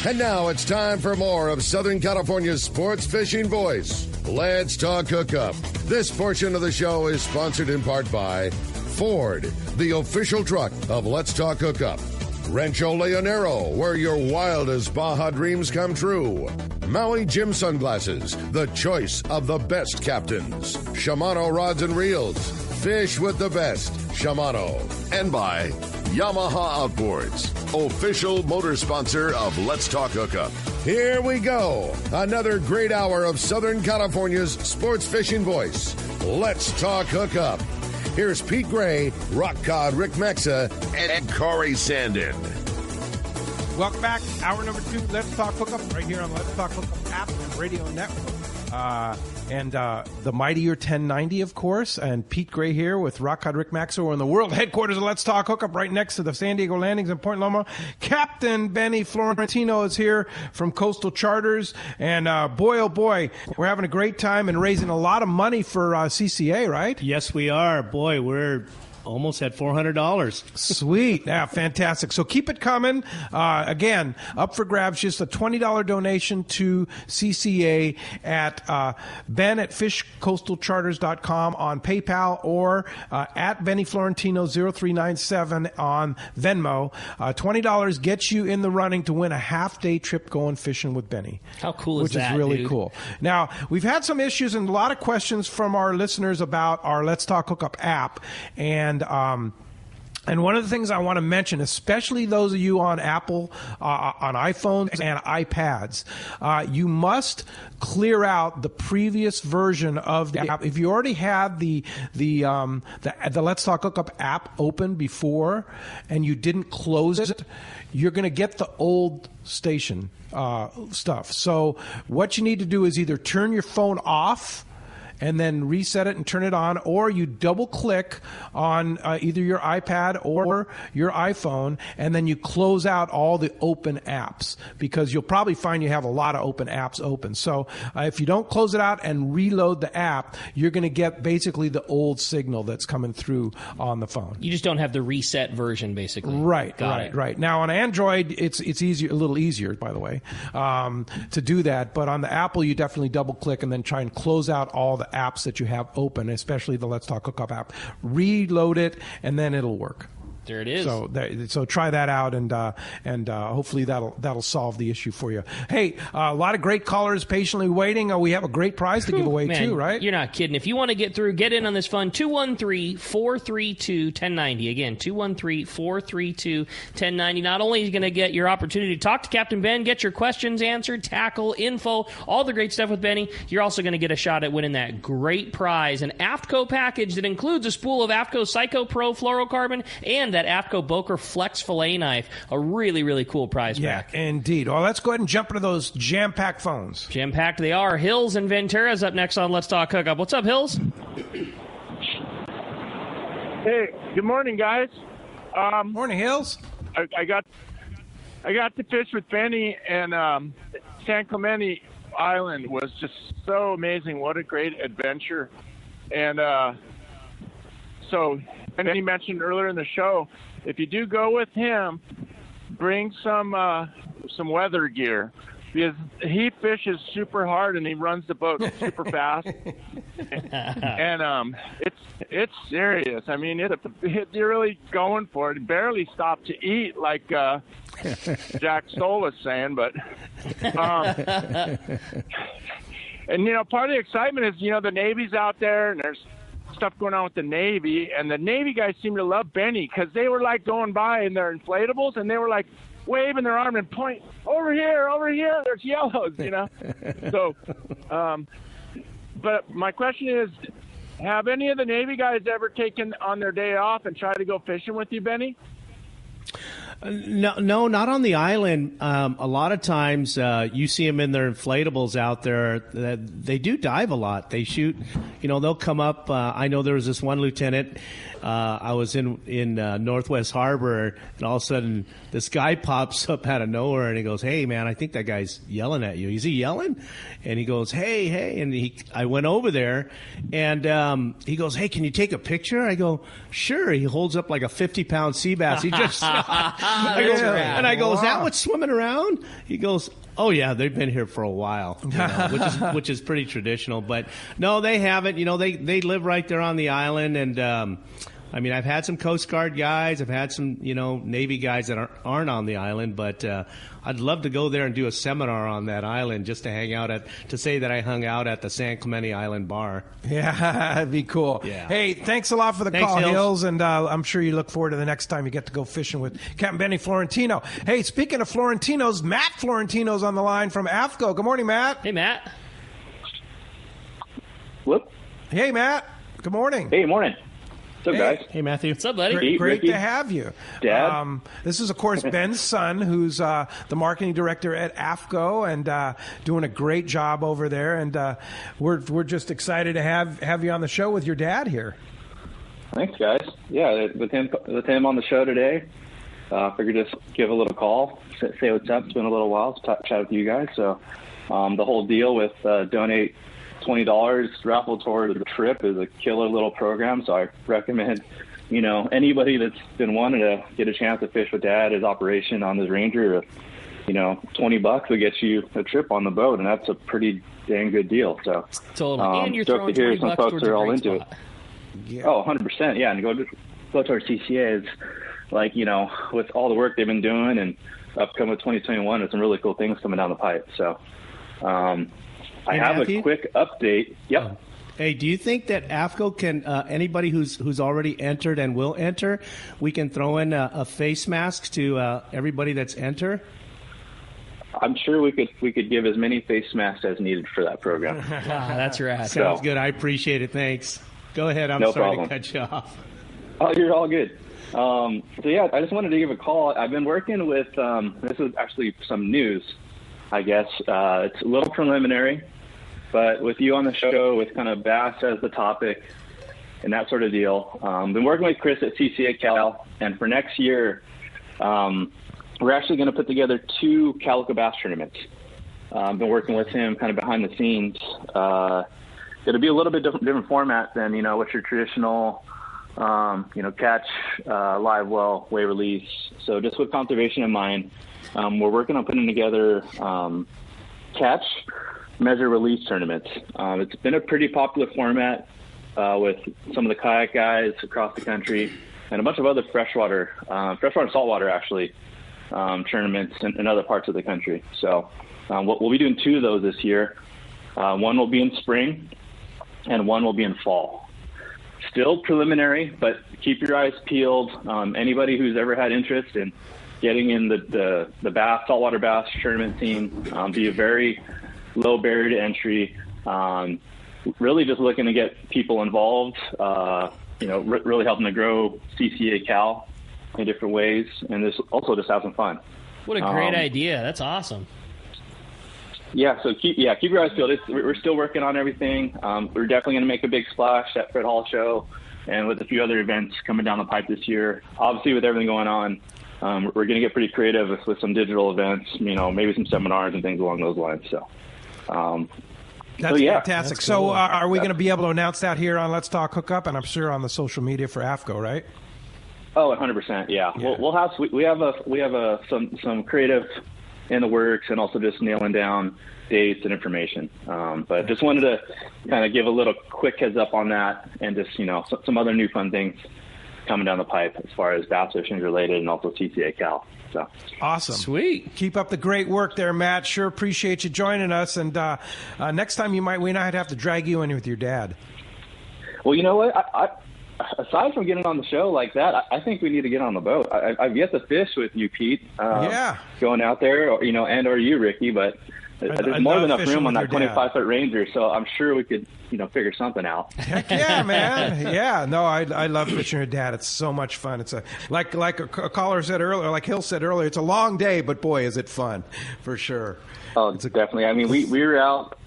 And now it's time for more of Southern California's sports fishing voice. Let's talk hookup. This portion of the show is sponsored in part by Ford, the official truck of Let's Talk Hookup. Rancho Leonero, where your wildest Baja dreams come true. Maui Jim Sunglasses, the choice of the best captains. Shimano Rods and Reels, fish with the best. Shimano. And by Yamaha Outboards, official motor sponsor of Let's Talk Hookup. Here we go. Another great hour of Southern California's sports fishing voice. Let's Talk Hookup. Here's Pete Gray, Rock Cod Rick Mexa, and Corey Sandin. Welcome back. Hour number 2, Let's Talk Hookup, right here on Let's Talk Hookup app and radio network. And the mightier 1090, of course, and Pete Gray here with Rock Cod Rick Maxo. We're in the world headquarters of Let's Talk Hookup, right next to the San Diego Landings in Point Loma. Captain Benny Florentino is here from Coastal Charters, and boy, oh boy, we're having a great time and raising a lot of money for CCA, right? Yes, we are. Boy, we're almost at $400. Sweet. Yeah, fantastic. So keep it coming. Again, up for grabs, just a $20 donation to CCA at Ben at fishcoastalcharters.com on PayPal or at Benny Florentino 0397 on Venmo. $20 gets you in the running to win a half-day trip going fishing with Benny. How cool is that, which is really dude? Cool. Now, we've had some issues and a lot of questions from our listeners about our Let's Talk Hookup app. And one of the things I want to mention, especially those of you on Apple, on iPhones and iPads, you must clear out the previous version of the app. If you already had the Let's Talk Hookup app open before and you didn't close it, you're going to get the old station stuff. So what you need to do is either turn your phone off and then reset it and turn it on, or you double click on either your iPad or your iPhone, and then you close out all the open apps, because you'll probably find you have a lot of open apps open. So if you don't close it out and reload the app, you're going to get basically the old signal that's coming through on the phone. You just don't have the reset version, basically. Right. Now on Android, it's easier, a little easier, by the way, to do that. But on the Apple, you definitely double click and then try and close out all the apps that you have open, especially the Let's Talk Hookup app. Reload it, and then it'll work. There it is. So try that out, and hopefully that'll solve the issue for you. Hey, a lot of great callers patiently waiting. We have a great prize to give away too, right? You're not kidding. If you want to get in on this fun, 213-432-1090. Again, 213-432-1090. Not only are you going to get your opportunity to talk to Captain Ben, get your questions answered, tackle, info, all the great stuff with Benny, you're also going to get a shot at winning that great prize, an AFTCO package that includes a spool of AFTCO Psycho Pro fluorocarbon and that AFTCO Boker Flex Fillet Knife. A really, really cool prize pack. Yeah, indeed. Well, let's go ahead and jump into those jam-packed phones. Jam-packed they are. Hills and Ventura's up next on Let's Talk Hookup. What's up, Hills? Hey, good morning, guys. Morning, Hills. I got to fish with Benny, and San Clemente Island was just so amazing. What a great adventure. And and he mentioned earlier in the show, if you do go with him, bring some weather gear, because he fishes super hard and he runs the boat super fast. And it's serious. I mean, you're really going for it. Barely stop to eat, like Jack Stoll was saying, but and part of the excitement is the Navy's out there, and there's stuff going on with the Navy, and the Navy guys seem to love Benny, because they were like going by in their inflatables, and they were like waving their arm and point, over here, there's yellows, So, but my question is, have any of the Navy guys ever taken on their day off and tried to go fishing with you, Benny? No, not on the island. A lot of times you see them in their inflatables out there. They do dive a lot. They shoot, they'll come up. I know there was this one lieutenant. I was in Northwest Harbor, and all of a sudden this guy pops up out of nowhere, and he goes, "Hey, man, I think that guy's yelling at you." Is he yelling? And he goes, "Hey," and I went over there, and he goes, "Hey, can you take a picture?" I go, "Sure." He holds up like a 50-pound sea bass. He just And I go, is that what's swimming around? He goes, oh yeah, they've been here for a while, which is pretty traditional. But no, they haven't. They live right there on the island, and I've had some Coast Guard guys, I've had some Navy guys that aren't on the island, but I'd love to go there and do a seminar on that island just to to say that I hung out at the San Clemente Island bar. Yeah, that'd be cool. Yeah. Hey, thanks a lot for the call, Hills. Hills, and I'm sure you look forward to the next time you get to go fishing with Captain Benny Florentino. Hey, speaking of Florentinos, Matt Florentino's on the line from AFCO. Good morning, Matt. Hey, Matt. Whoop. Hey, Matt. Good morning. Hey, morning. What's up, guys? Hey, Matthew. What's up, buddy? Great Ricky, to have you. Dad. This is, of course, Ben's son, who's the marketing director at AFCO and doing a great job over there. And we're just excited to have you on the show with your dad here. Thanks, guys. Yeah, with him on the show today, figured just give a little call, say what's up. It's been a little while to chat with you guys. So the whole deal with donate $20 raffle toward the trip is a killer little program. So I recommend, anybody that's been wanting to get a chance to fish with Dad, his operation on his Ranger, $20 will get you a trip on the boat, and that's a pretty dang good deal. So Totally. And you're stoked to throwing hear some $20 folks towards are a all great into spot. it. Yeah. Oh, 100%. Yeah, and go towards CCA is like, with all the work they've been doing and upcoming with 2021, there's some really cool things coming down the pipe. So I have Matthew? a quick update. Yep. Hey, do you think that AFCO can, anybody who's already entered and will enter, we can throw in a face mask to everybody that's entered? I'm sure we could give as many face masks as needed for that program. That's right. Sounds good. I appreciate it. Thanks. Go ahead. I'm No sorry problem. to cut you off. Oh, you're all good. So yeah, I just wanted to give a call. I've been working with, this is actually some news, I guess. It's a little preliminary, but with you on the show, with kind of bass as the topic and that sort of deal, been working with Chris at CCA Cal, and for next year, we're actually going to put together 2 calico bass tournaments. Been working with him kind of behind the scenes. It'll be a little bit different format than, what's your traditional, catch, live well, weigh release. So just with conservation in mind, we're working on putting together catch, measure, release tournaments. It's been a pretty popular format with some of the kayak guys across the country and a bunch of other freshwater saltwater actually tournaments in other parts of the country. So we'll be doing 2 of those this year. One will be in spring and one will be in fall. Still preliminary, but keep your eyes peeled. Anybody who's ever had interest in getting in the bass, saltwater bass tournament scene, be a very low barrier to entry. Really just looking to get people involved, really helping to grow CCA Cal in different ways, and also just have some fun. What a great idea. That's awesome. Yeah, so keep your eyes peeled. We're still working on everything. We're definitely going to make a big splash at Fred Hall Show and with a few other events coming down the pipe this year. Obviously, with everything going on, we're going to get pretty creative with some digital events, maybe some seminars and things along those lines. So, That's yeah. fantastic. That's So cool. are we going to be able to announce that here on Let's Talk Hookup, and I'm sure on the social media for AFCO, right? Oh, 100%. Yeah. We'll have we have some creative in the works, and also just nailing down dates and information. But just wanted to kind of give a little quick heads up on that, and just some other new fun things coming down the pipe as far as bass fishing related, and also CCA Cal. So Awesome. Sweet. Keep up the great work there, Matt. Sure appreciate you joining us. And next time we might have to drag you in with your dad. Well, you know what? I aside from getting on the show like that, I think we need to get on the boat. I've yet to fish with you, Pete. Yeah. Going out there, or you, Ricky, but there's more than enough room on that 25-foot Ranger, so I'm sure we could, figure something out. Heck yeah, man. Yeah. No, I love fishing with Dad. It's so much fun. It's like a caller said earlier, like Hill said earlier, it's a long day, but boy, is it fun, for sure. Oh, definitely. I mean, we were out,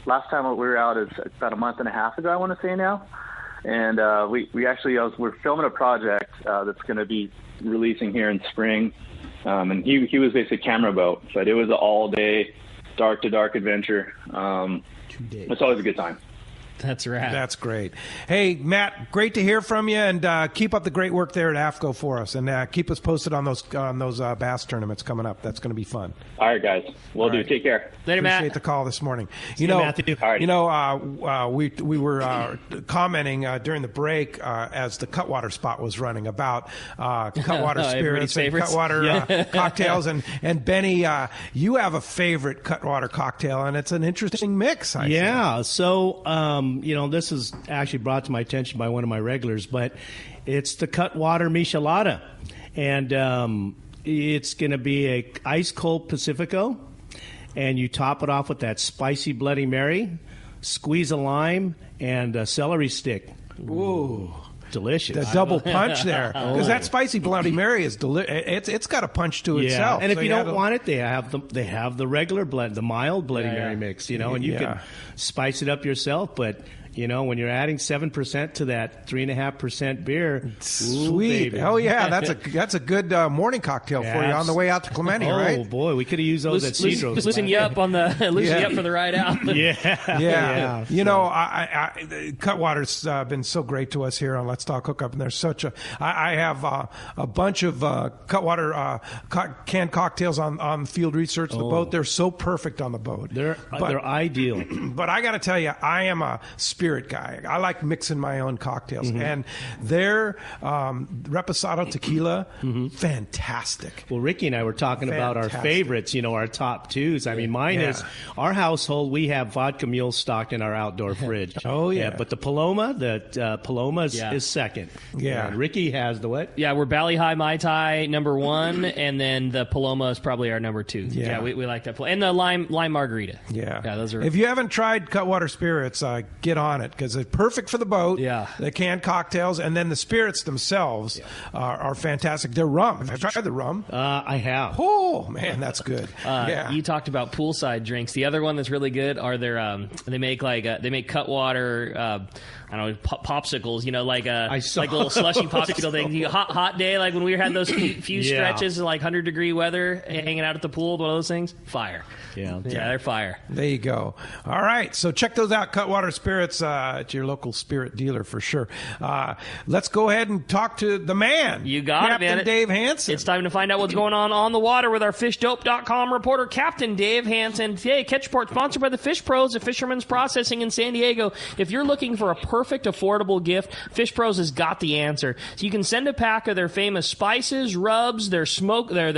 last time we were out is about a month and a half ago, I want to say now. And we actually, we're filming a project that's going to be releasing here in spring. And he was basically camera boat, but it was an all-day, dark-to-dark adventure. 2 days. It's always a good time. That's right. That's great. Hey, Matt, great to hear from you, and keep up the great work there at AFCO for us, and keep us posted on those bass tournaments coming up. That's going to be fun. All right, guys. Will do. Take care. Later, Matt. Appreciate the call this morning. See you, Matthew. All right. We were commenting during the break as the Cutwater spot was running about Cutwater spirits and favorites. Cutwater cocktails, and Benny, you have a favorite Cutwater cocktail, and it's an interesting mix. I see. So this is actually brought to my attention by one of my regulars, but it's the Water Michelada, and it's going to be a ice cold Pacifico, and you top it off with that spicy Bloody Mary, squeeze a lime, and a celery stick. Ooh. Delicious. The double punch there, because that spicy Bloody Mary is it's got a punch to itself. And if you don't want it, they have the regular blend, the mild Bloody Mary mix, and you can spice it up yourself. But when you're adding 7% to that 3.5% beer, sweet. Oh yeah, that's a good morning cocktail for you on the way out to Clemente, right? Oh boy, we could have used those at Cedro's. Loosen you up for the ride out. Yeah. I Cutwater's been so great to us here on Let's Talk Hookup, and there's I have a bunch of Cutwater canned cocktails on field research. The boat, they're so perfect on the boat. They're ideal. But I got to tell you, I am a spirit guy. I like mixing my own cocktails, and their Reposado tequila, fantastic. Well, Ricky and I were talking about our favorites, our top twos. I mean, mine is our household. We have vodka mules stocked in our outdoor fridge. Oh yeah, but the Paloma, is second. Yeah, and Ricky has the what? Yeah, we're Bali High Mai Tai number 1, and then the Paloma is probably our number 2. Yeah, we like that, and the lime margarita. Yeah, those are. If you haven't tried Cutwater spirits, get on it, because it's perfect for the boat. Yeah, the canned cocktails, and then the spirits themselves are fantastic. They're rum. Have you tried the rum? I have. Oh man, that's good. You talked about poolside drinks. The other one that's really good are their they make Cutwater popsicles, like little slushy popsicle things. Hot day, like when we had those few stretches of 100-degree weather, hanging out at the pool, one of those things, fire. Yeah, they're fire. There you go. All right, so check those out, Cutwater Spirits, at your local spirit dealer for sure. Let's go ahead and talk to the man. You got Captain it, man. Dave Hansen. It's time to find out what's going on the water with our fishdope.com reporter, Captain Dave Hansen. Today, Catch Report sponsored by the Fish Pros of Fisherman's Processing in San Diego. If you're looking for a perfect, affordable gift, Fish Pros has got the answer. So you can send a pack of their famous spices, rubs, their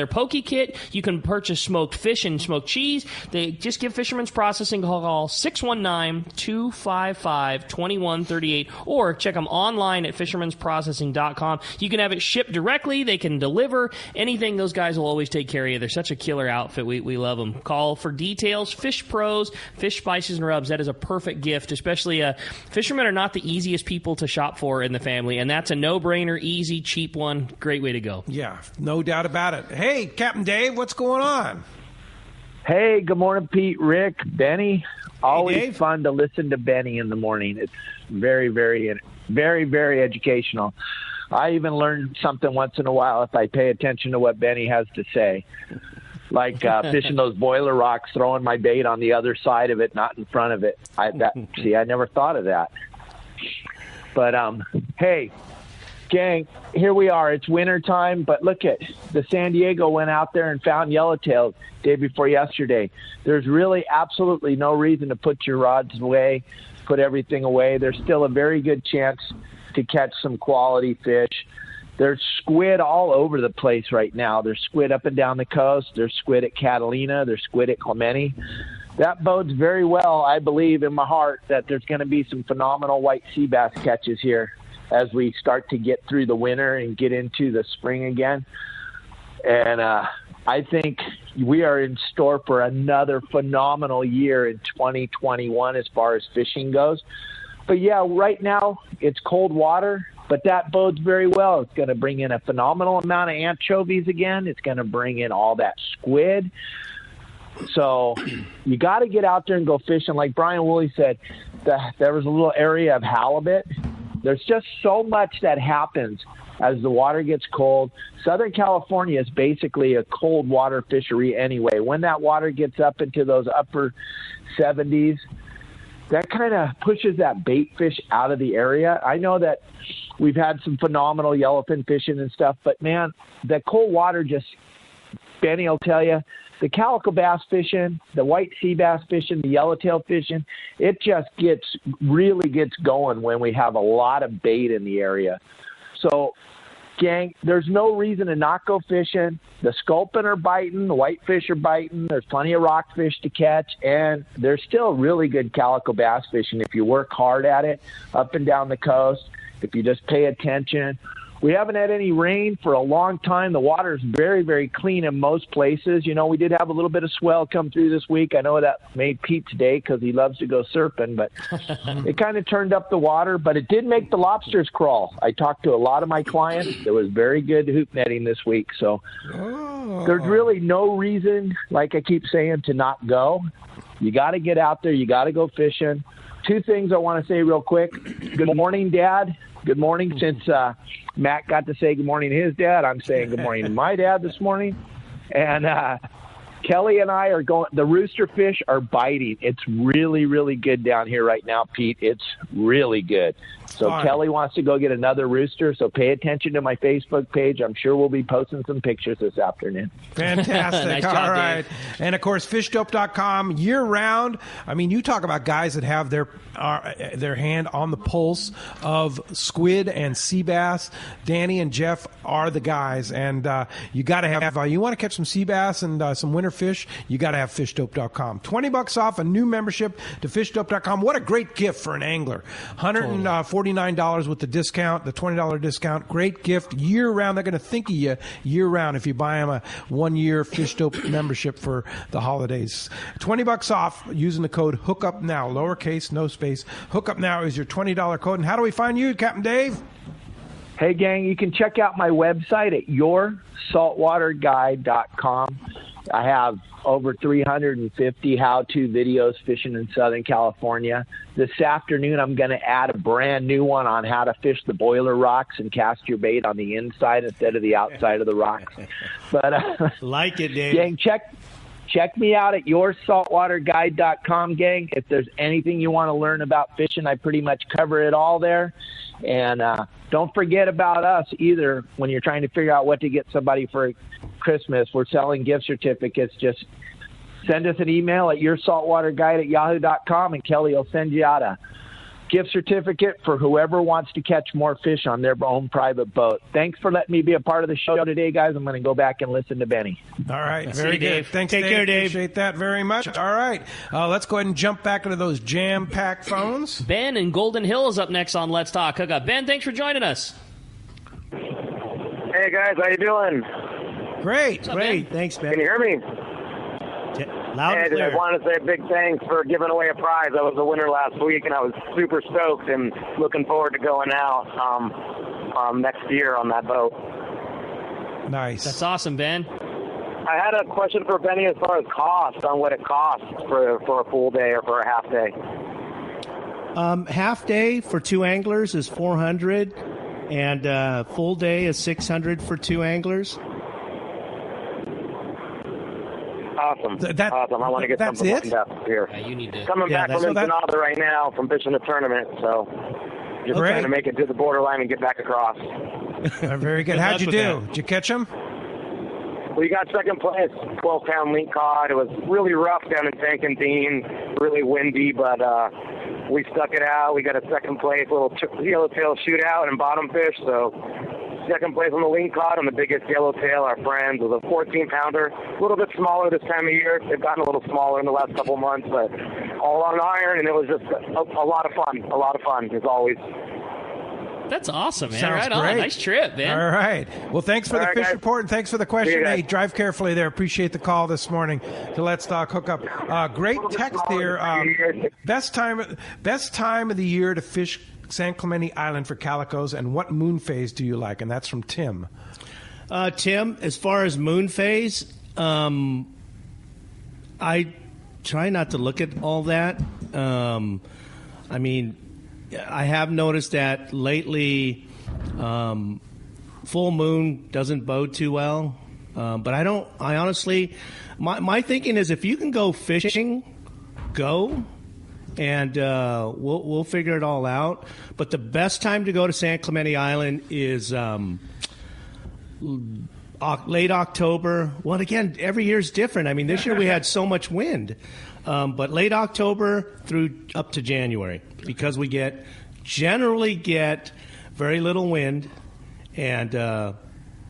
poke kit. You can purchase smoked fish and smoked cheese. They just give Fisherman's Processing a call, 619-255-2138, or check them online at fishermansprocessing.com. You can have it shipped directly. They can deliver anything. Those guys will always take care of you. They're such a killer outfit. We love them. Call for details. Fish Pros, fish spices and rubs. That is a perfect gift, especially fishermen are not the easiest people to shop for in the family, and that's a no-brainer, easy, cheap one. Great way to go. Yeah, no doubt about it. Hey, Captain Dave, what's going on? Hey, good morning, Pete, Rick, Benny. Always fun to listen to Benny in the morning. It's very, very, very, very educational. I even learn something once in a while if I pay attention to what Benny has to say. Like fishing those boiler rocks, throwing my bait on the other side of it, not in front of it. I never thought of that. But, hey, gang, here we are. It's winter time, but look at the San Diego went out there and found yellowtails day before yesterday. There's really absolutely no reason to put your rods away, put everything away. There's still a very good chance to catch some quality fish. There's squid all over the place right now. There's squid up and down the coast. There's squid at Catalina. There's squid at Clemente. That bodes very well, I believe, in my heart, that there's going to be some phenomenal white sea bass catches here as we start to get through the winter and get into the spring again. And I think we are in store for another phenomenal year in 2021 as far as fishing goes. But, yeah, right now it's cold water, but that bodes very well. It's going to bring in a phenomenal amount of anchovies again. It's going to bring in all that squid. So you got to get out there and go fishing. Like Brian Woolley said, there was a little area of halibut. There's just so much that happens as the water gets cold. Southern California is basically a cold water fishery anyway. When that water gets up into those upper 70s, that kind of pushes that bait fish out of the area. I know that we've had some phenomenal yellowfin fishing and stuff, but man, the cold water just, Benny will tell you, the calico bass fishing, the white sea bass fishing, the yellowtail fishing, it just really gets going when we have a lot of bait in the area. So, gang, there's no reason to not go fishing. The sculpin are biting, the whitefish are biting, there's plenty of rockfish to catch, and there's still really good calico bass fishing if you work hard at it up and down the coast, if you just pay attention. We haven't had any rain for a long time. The water's very, very clean in most places. You know, we did have a little bit of swell come through this week. I know that made Pete today because he loves to go surfing, but it kind of turned up the water, but it did make the lobsters crawl. I talked to a lot of my clients. There was very good hoop netting this week. So there's really no reason, like I keep saying, to not go. You got to get out there. You got to go fishing. Two things I want to say real quick. Good morning, Dad. Good morning. Since Matt got to say good morning to his dad, I'm saying good morning to my dad this morning. And Kelly and I are going – the rooster fish are biting. It's really, really good down here right now, Pete. It's really good. So Kelly wants to go get another rooster, so pay attention to my Facebook page. I'm sure we'll be posting some pictures this afternoon. Fantastic. Nice All job, right. Dave. And, of course, fishdope.com year-round. I mean, you talk about guys that have their hand on the pulse of squid and sea bass. Danny and Jeff are the guys, and you got to have you want to catch some sea bass and some winter fish, you got to have fishdope.com. $20 off a new membership to fishdope.com. What a great gift for an angler. $149 with the discount, the $20 discount. Great gift year-round. They're going to think of you year-round if you buy them a one-year Fish Dope membership for the holidays. $20 off using the code Hookup Now, lowercase, no space. Hookup Now is your $20 code. And how do we find you, Captain Dave? Hey, gang, you can check out my website at yoursaltwaterguide.com. I have over 350 how-to videos fishing in Southern California. This afternoon, I'm going to add a brand new one on how to fish the boiler rocks and cast your bait on the inside instead of the outside of the rocks. But like it, Dave. Gang, check me out at yoursaltwaterguide.com, gang. If there's anything you want to learn about fishing, I pretty much cover it all there. And don't forget about us either when you're trying to figure out what to get somebody for Christmas. We're selling gift certificates. Just send us an email at yoursaltwaterguide@yahoo.com, and Kelly will send you out a gift certificate for whoever wants to catch more fish on their own private boat. Thanks for letting me be a part of the show today, guys. I'm going to go back and listen to Benny. All right. See Very you, good. Dave. Thanks, Take Dave. care, Dave. Appreciate that very much. All right. Let's go ahead and jump back into those jam-packed phones. Ben in Golden Hill is up next on Let's Talk Hookup. Ben, thanks for joining us. Hey, guys. How you doing? Great. up, Great. Ben? Thanks, Can man. you hear me? Loud and I clear. want to say a big thanks for giving away a prize. I was a winner last week, and I was super stoked and looking forward to going out next year on that boat. Nice. That's awesome, Ben. I had a question for Benny as far as cost, on what it costs for a full day or for a half day. Half day for two anglers is $400, and full day is $600 for two anglers. Awesome. Awesome. I want to get that's something it? lined up here. Yeah, you need to. Coming Yeah, back from Ensenada right now from fishing a tournament, so just Great. trying to make it to the borderline and get back across. Very good. Good How'd luck you with do? that. Did you catch them? We got second place, 12-pound link cod. It was really rough down in San Quintin, really windy, but we stuck it out. We got a second place, little yellowtail shootout and bottom fish, so second place on the link cod and the biggest yellowtail, our friends, was a 14-pounder. A little bit smaller this time of year. They've gotten a little smaller in the last couple of months, but all on iron, and it was just a lot of fun. A lot of fun, as always. That's awesome, man. Sounds Right on. great. Nice trip, man. All right. Well, thanks for the right, fish guys. report, and thanks for the question. See you, guys. Hey, drive carefully there. Appreciate the call this morning to Let's Talk Hookup. Great text here. Best time of the year to fish San Clemente Island for calicos, and what moon phase do you like? And that's from Tim. Tim, as far as moon phase, I try not to look at all that. I mean, I have noticed that lately full moon doesn't bode too well. But I honestly, my thinking is if you can go fishing, go. and we'll figure it all out. But the best time to go to San Clemente Island is late October. Well, again, every year is different. I mean, this year we had so much wind, but late October through up to January, because we generally get very little wind and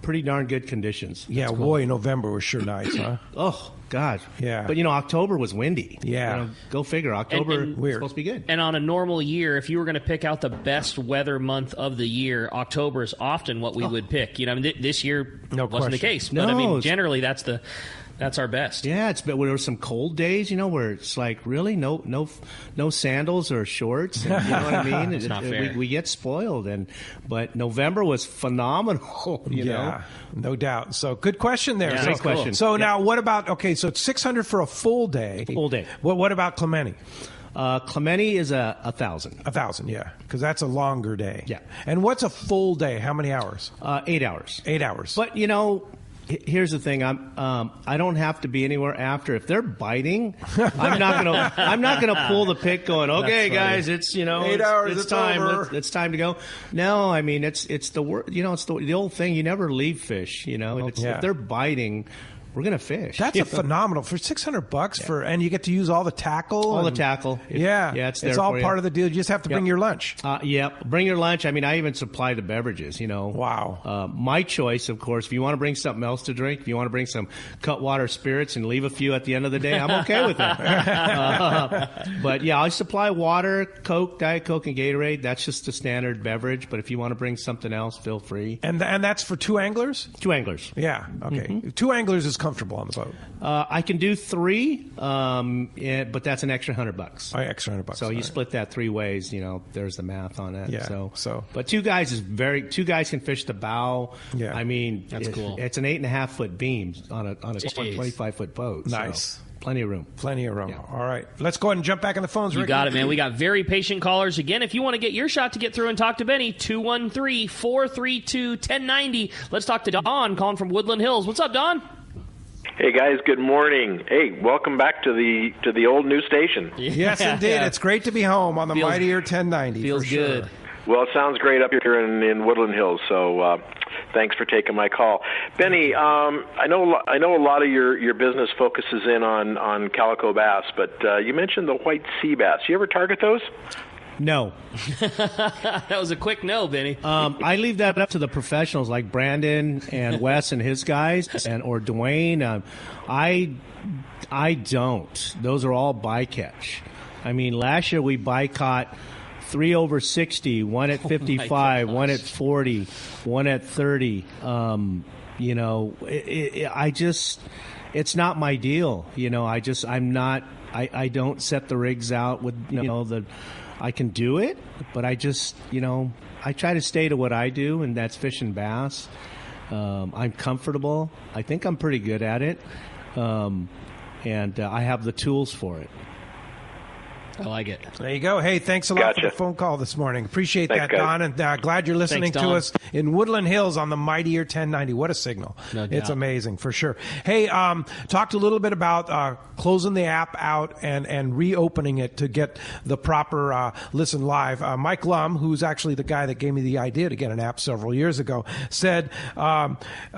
pretty darn good conditions. Yeah, cool. Boy, November was sure nice, huh? Oh, God. Yeah. But, October was windy. Yeah. Go figure. October was supposed to be good. And on a normal year, if you were going to pick out the best weather month of the year, October is often what we would pick. This year wasn't the case. But, generally, that's our best. Yeah, there were some cold days, where it's like, really, no sandals or shorts. And, you know what I mean? It's not fair. We get spoiled, but November was phenomenal. You know, no doubt. So good question there. Yeah, great question. So now, what about? Okay, so it's $600 for a full day. Full day. What about Clemente? Clemente is 1,000. 1,000, yeah, because that's a longer day. Yeah. And what's a full day? How many hours? 8 hours. 8 hours. But here's the thing. I don't have to be anywhere after. If they're biting, I'm not gonna pull the pick going, okay, guys, it's 8 hours. It's time. Over. It's time to go. No, I mean it's the it's the old thing. You never leave fish. If they're biting, we're gonna fish. That's a phenomenal for $600 and you get to use all the tackle. The tackle. It's all part of the deal. You just have to bring your lunch. Bring your lunch. I mean, I even supply the beverages. Wow. My choice, of course. If you want to bring something else to drink, if you want to bring some Cutwater spirits and leave a few at the end of the day, I'm okay with that. But I supply water, Coke, Diet Coke, and Gatorade. That's just a standard beverage. But if you want to bring something else, feel free. And that's for 2 anglers. 2 anglers. Yeah. Okay. Mm-hmm. 2 anglers is comfortable on the boat. I can do 3, but that's an extra $100. Extra $100. So you split that 3 ways. There's the math on it. Yeah. But 2 guys can fish the bow. Yeah. I mean, that's cool. It's an 8.5-foot beam on a 25-foot boat. Nice. So plenty of room. Yeah. All right. Let's go ahead and jump back in the phones. You Ricky. got it, man. We got very patient callers. Again, if you want to get your shot to get through and talk to Benny, 213-432-1090. Let's talk to Don calling from Woodland Hills. What's up, Don? Hey guys, good morning. Hey, welcome back to the old news station. Yes, indeed. Yeah. It's great to be home on the Mightier 1090. Feels good. Well, it sounds great up here in Woodland Hills. So thanks for taking my call, Benny. I know a lot of your business focuses in on calico bass, but you mentioned the white sea bass. You ever target those? No. That was a quick no, Benny. I leave that up to the professionals like Brandon and Wes and his guys, or Dwayne. I don't. Those are all bycatch. I mean, last year we bycaught 3 over 60, 1 at 55, 1 at 40, 1 at 30. It's not my deal. I don't set the rigs out with I can do it, but I just, I try to stay to what I do, and that's fish and bass. I'm comfortable. I think I'm pretty good at it, and I have the tools for it. I like it. There you go. Hey, thanks a lot for the phone call this morning. Appreciate that, Don. And glad you're listening to us in Woodland Hills on the Mightier 1090. What a signal. No doubt. It's amazing, for sure. Hey, talked a little bit about closing the app out and reopening it to get the proper listen live. Mike Lum, who's actually the guy that gave me the idea to get an app several years ago, said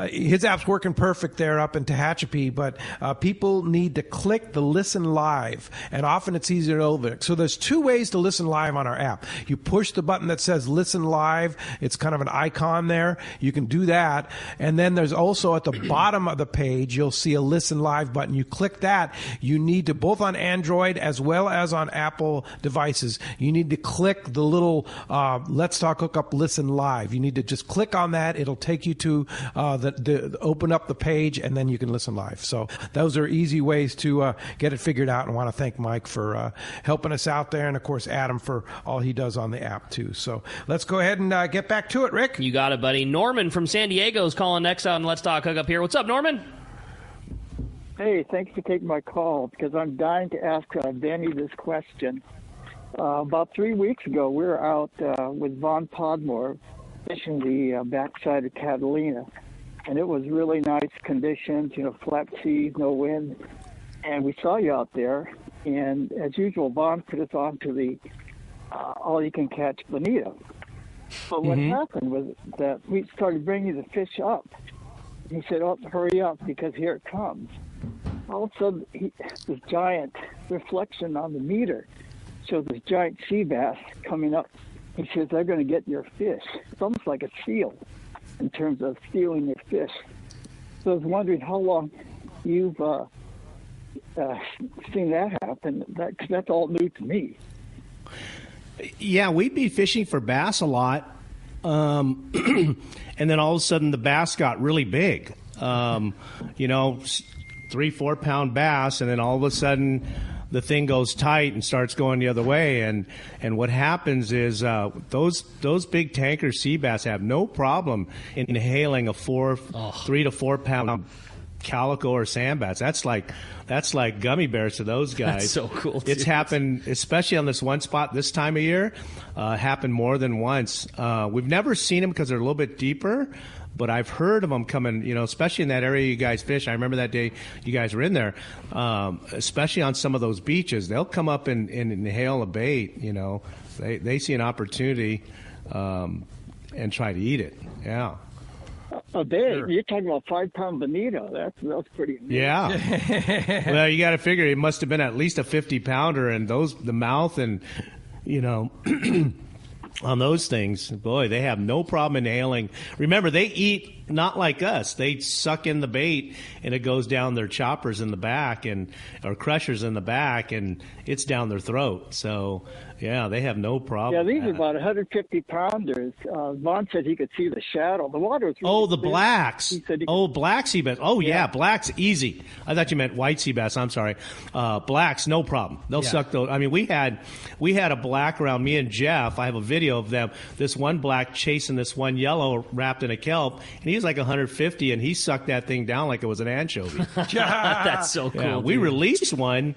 his app's working perfect there up in Tehachapi, but people need to click the listen live, and often it's easier to over. So there's 2 ways to listen live on our app. You push the button that says listen live. It's kind of an icon there. You can do that. And then there's also at the bottom of the page, you'll see a listen live button. You click that. You need to, both on Android as well as on Apple devices, you need to click the little Let's Talk Hookup listen live. You need to just click on that. It'll take you to open up the page, and then you can listen live. So those are easy ways to get it figured out. And I want to thank Mike for helping us out there, and of course Adam for all he does on the app too. So let's go ahead and get back to it, Rick. You got it, buddy. Norman from San Diego is calling next on Let's Talk Hookup here. What's up, Norman? Hey, thanks for taking my call, because I'm dying to ask Danny this question. About 3 weeks ago, we were out with Vaughn Podmore fishing the backside of Catalina, and it was really nice conditions, flat seas, no wind, and we saw you out there. And as usual, Vaughn put us on to the all-you-can-catch bonito. But what happened was that we started bringing the fish up. He said, "Oh, hurry up, because here it comes." All of a sudden, this giant reflection on the meter shows this giant sea bass coming up. He says, "They're going to get your fish." It's almost like a seal in terms of stealing your fish. So I was wondering how long you've seen that happen. Cause that's all new to me. Yeah, we'd be fishing for bass a lot. And then all of a sudden the bass got really big. 3-4 pound bass, and then all of a sudden the thing goes tight and starts going the other way. And what happens is those big tanker sea bass have no problem inhaling a 3 to 4 pound calico or sand bass. That's like gummy bears to those guys. That's so cool. Dude. It's happened, especially on this one spot this time of year. Happened more than once. We've never seen them because they're a little bit deeper, but I've heard of them coming, especially in that area you guys fish. I remember that day you guys were in there, especially on some of those beaches. They'll come up and inhale a bait. They see an opportunity and try to eat it. Yeah. A bait? Sure. You're talking about 5 pound bonito. That's pretty amazing. Yeah. Well, you got to figure it must have been at least a 50 pounder, and the mouth and on those things, boy, they have no problem inhaling. Remember, they eat not like us. They suck in the bait, and it goes down their choppers in the back or crushers in the back, and it's down their throat. So, yeah, they have no problem. Yeah, these are about 150 pounders. Vaughn said he could see the shadow. The water was really the clear. blacks. Black sea bass. Oh, yeah, blacks, easy. I thought you meant white sea bass. I'm sorry. Blacks, no problem. They'll suck those. I mean, we had a black around me and Jeff. I have a video of them. This one black chasing this one yellow wrapped in a kelp, and he was like 150, and he sucked that thing down like it was an anchovy. That's so cool. Yeah, we released one,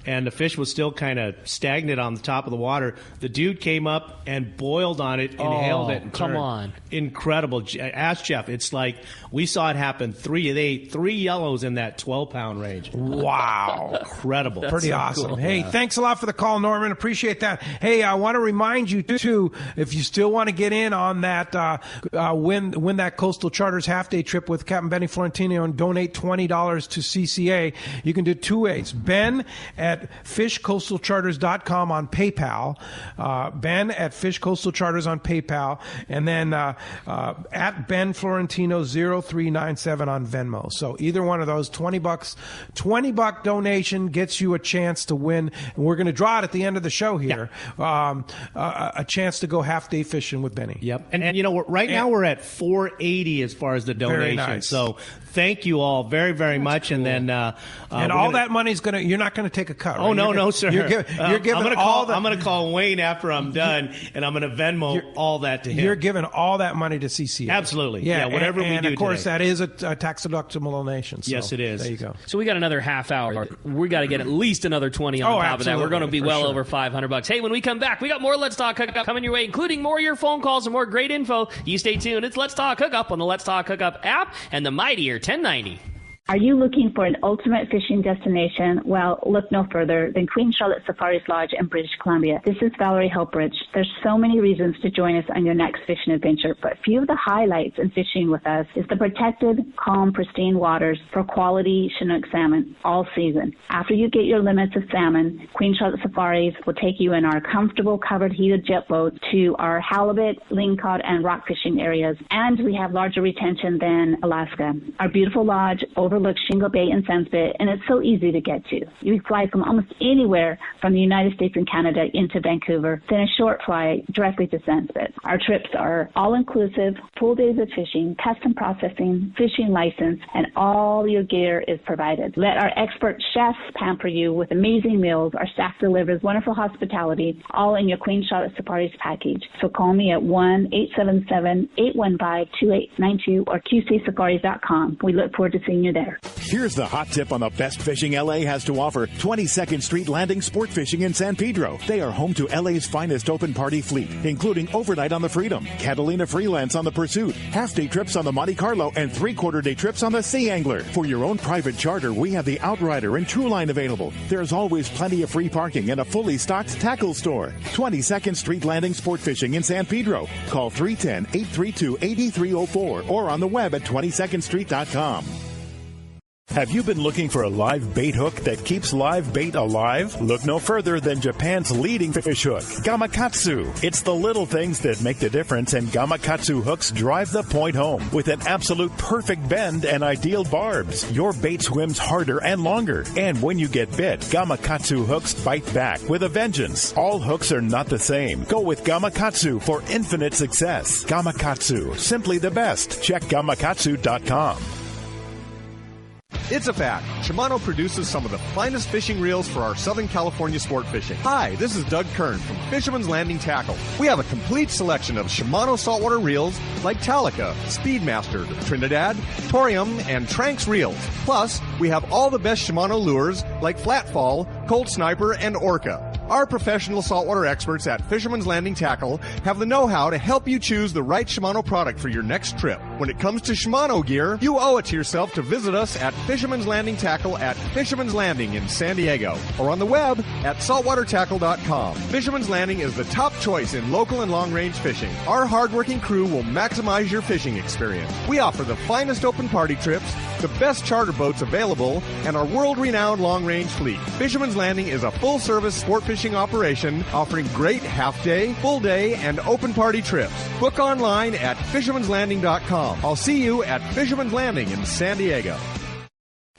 and the fish was still kind of stagnant on the top of the water. The dude came up and boiled on it, inhaled it, and come turned. on. Incredible. Ask Jeff. It's like we saw it happen. They ate 3 yellows in that 12-pound range. Wow. Incredible. Pretty awesome. Cool. Hey, thanks a lot for the call, Norman. Appreciate that. Hey, I want to remind you, too, if you still want to get in on that, win that Coastal Charters half-day trip with Captain Benny Florentino and donate $20 to CCA, you can do 2 ways. Ben at fishcoastalcharters.com on PayPal. Ben at fishcoastalcharters on PayPal. And then at Ben Florentino 0397 on Venmo. So either one of those, $20 donation gets you a chance to win. And we're going to draw it at the end of the show here. A chance to go half-day fishing with Benny. Yep. And right now we're at $480 as far as the donation. Very nice. So thank you all very, very much. Cool. And then and all that money's you're not going to take a cut. Right? Oh no, sir. You're giving I'm going to call Wayne after I'm done, and I'm going to Venmo all that to him. You're giving all that money to CCA. Absolutely. Yeah. Whatever we do. And of course, today. That is a tax deductible donation. So yes, it is. There you go. So we got another half hour. We got to get at least another 20 on top of that. We're going to be well over $500. Hey, when we come back, we got more Let's Talk Hookup coming your way, including more of your phone calls and more great info. You stay tuned. It's Let's Talk Hookup on the Let's Talk Hookup app and the mightier 1090. Are you looking for an ultimate fishing destination? Well, look no further than Queen Charlotte Safaris Lodge in British Columbia. This is Valerie Helpridge. There's so many reasons to join us on your next fishing adventure, but a few of the highlights in fishing with us is the protected, calm, pristine waters for quality Chinook salmon all season. After you get your limits of salmon, Queen Charlotte Safaris will take you in our comfortable covered heated jet boats to our halibut, lingcod, and rock fishing areas, and we have larger retention than Alaska. Our beautiful lodge overlooks Shingle Bay and Sunspit, and it's so easy to get to. You fly from almost anywhere from the United States and Canada into Vancouver, then a short flight directly to Sunspit. Our trips are all-inclusive, full days of fishing, custom processing, fishing license, and all your gear is provided. Let our expert chefs pamper you with amazing meals. Our staff delivers wonderful hospitality, all in your Queen Charlotte Safaris package. So call me at 1-877-815-2892 or QCSafaris.com. We look forward to seeing you there. there. Here's the hot tip on the best fishing LA has to offer. 22nd Street Landing Sport Fishing in San Pedro. They are home to LA's finest open party fleet, including overnight on the Freedom, Catalina Freelance on the Pursuit, half-day trips on the Monte Carlo, and three-quarter-day trips on the Sea Angler. For your own private charter, we have the Outrider and Trueline available. There's always plenty of free parking and a fully stocked tackle store. 22nd Street Landing Sport Fishing in San Pedro. Call 310-832-8304 or on the web at 22ndstreet.com. Have you been looking for a live bait hook that keeps live bait alive? Look no further than Japan's leading fish hook, Gamakatsu. It's the little things that make the difference, and Gamakatsu hooks drive the point home. With an absolute perfect bend and ideal barbs, your bait swims harder and longer. And when you get bit, Gamakatsu hooks bite back with a vengeance. All hooks are not the same. Go with Gamakatsu for infinite success. Gamakatsu, simply the best. Check gamakatsu.com. It's a fact. Shimano produces some of the finest fishing reels for our Southern California sport fishing. Hi, this is Doug Kern from Fisherman's Landing Tackle. We have a complete selection of Shimano saltwater reels like Talica, Speedmaster, Trinidad, Torium, and Tranx reels. Plus, we have all the best Shimano lures like Flatfall, Cold Sniper, and Orca. Our professional saltwater experts at Fisherman's Landing Tackle have the know-how to help you choose the right Shimano product for your next trip. When it comes to Shimano gear, you owe it to yourself to visit us at Fisherman's Landing Tackle at Fisherman's Landing in San Diego or on the web at saltwatertackle.com. Fisherman's Landing is the top choice in local and long-range fishing. Our hardworking crew will maximize your fishing experience. We offer the finest open party trips, the best charter boats available, and our world-renowned long-range fleet. Fisherman's Landing is a full-service sport fishing operation offering great half-day, full-day, and open party trips. Book online at fishermanslanding.com. I'll see you at Fisherman's Landing in San Diego.